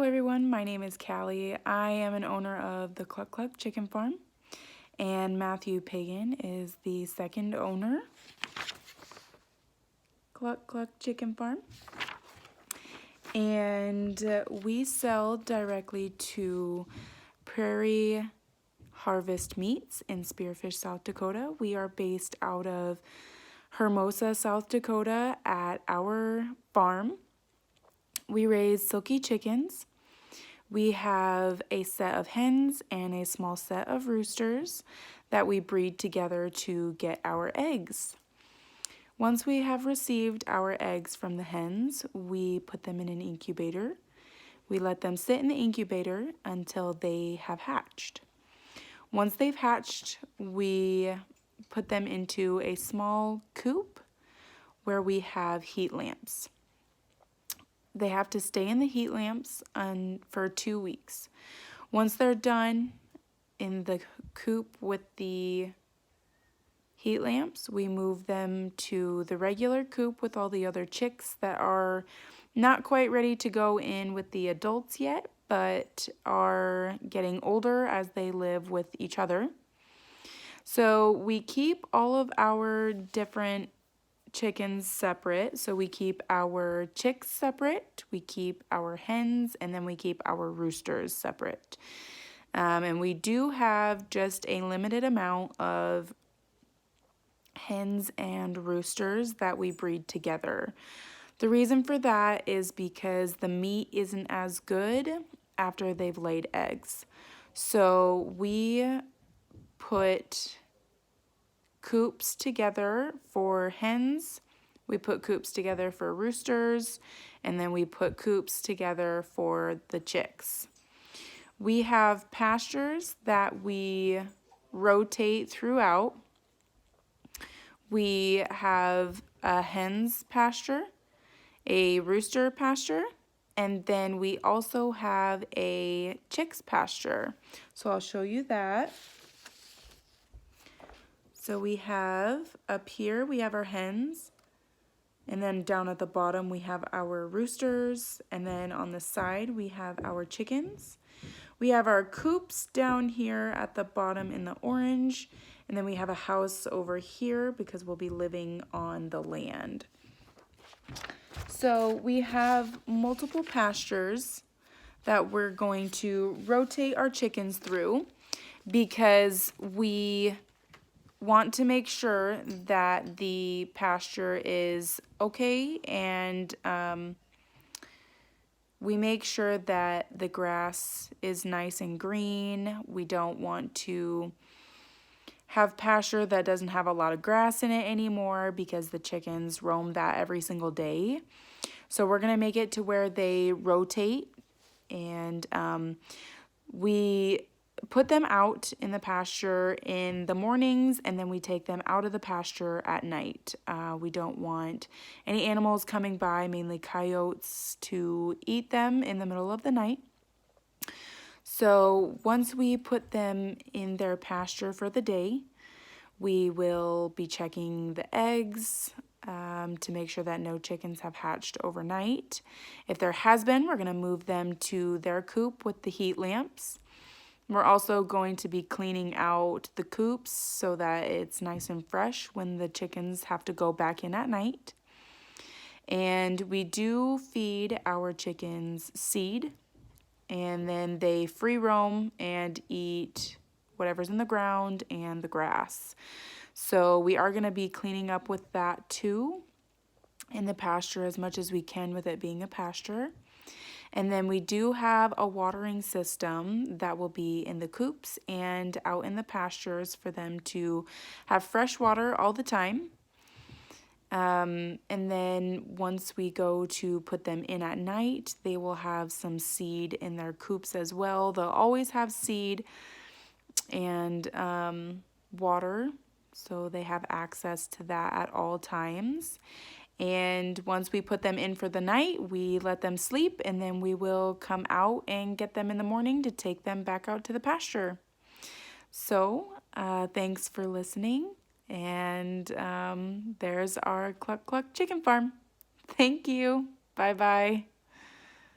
everyone, my name is Callie. I am an owner of the Cluck Chicken Farm, and Matthew Pagan is the second owner. Cluck Chicken Farm. And we sell directly to Prairie Harvest Meats in Spearfish, South Dakota. We are based out of Hermosa, South Dakota at our farm. We raise silky chickens. We have a set of hens and a small set of roosters that we breed together to get our eggs. Once we have received our eggs from the hens, we put them in an incubator. We let them sit in the incubator until they have hatched. Once they've hatched, we put them into a small coop where we have heat lamps. They have to stay in the heat lamps for 2 weeks. Once they're done in the coop with the heat lamps, we move them to the regular coop with all the other chicks that are not quite ready to go in with the adults yet, but are getting older as they live with each other. So we keep all of our different chickens separate. So we keep our chicks separate, we keep our hens, and then we keep our roosters separate. And we do have just a limited amount of hens and roosters that we breed together. The reason for that is because the meat isn't as good after they've laid eggs. So we put coops together for hens, we put coops together for roosters, and then we put coops together for the chicks. We have pastures that we rotate throughout. We have a hen's pasture, a rooster pasture, and then we also have a chick's pasture. So I'll show you that. So we have up here, we have our hens, and then down at the bottom we have our roosters, and then on the side we have our chickens. We have our coops down here at the bottom in the orange, and then we have a house over here because we'll be living on the land. So we have multiple pastures that we're going to rotate our chickens through because we want to make sure that the pasture is okay, and we make sure that the grass is nice and green. We don't want to have pasture that doesn't have a lot of grass in it anymore because the chickens roam that every single day. So we're gonna make it to where they rotate, and we put them out in the pasture in the mornings, and then we take them out of the pasture at night. We don't want any animals coming by, mainly coyotes, to eat them in the middle of the night. So once we put them in their pasture for the day, we will be checking the eggs to make sure that no chickens have hatched overnight. If there has been, we're going to move them to their coop with the heat lamps. We're also going to be cleaning out the coops so that it's nice and fresh when the chickens have to go back in at night. And we do feed our chickens seed, and then they free roam and eat whatever's in the ground and the grass. So we are going to be cleaning up with that too in the pasture as much as we can with it being a pasture. And then we do have a watering system that will be in the coops and out in the pastures for them to have fresh water all the time. And then once we go to put them in at night, they will have some seed in their coops as well. They'll always have seed and water, so they have access to that at all times. And once we put them in for the night, we let them sleep, and then we will come out and get them in the morning to take them back out to the pasture. So thanks for listening, and there's our Cluck Chicken Farm. Thank you. Bye-bye.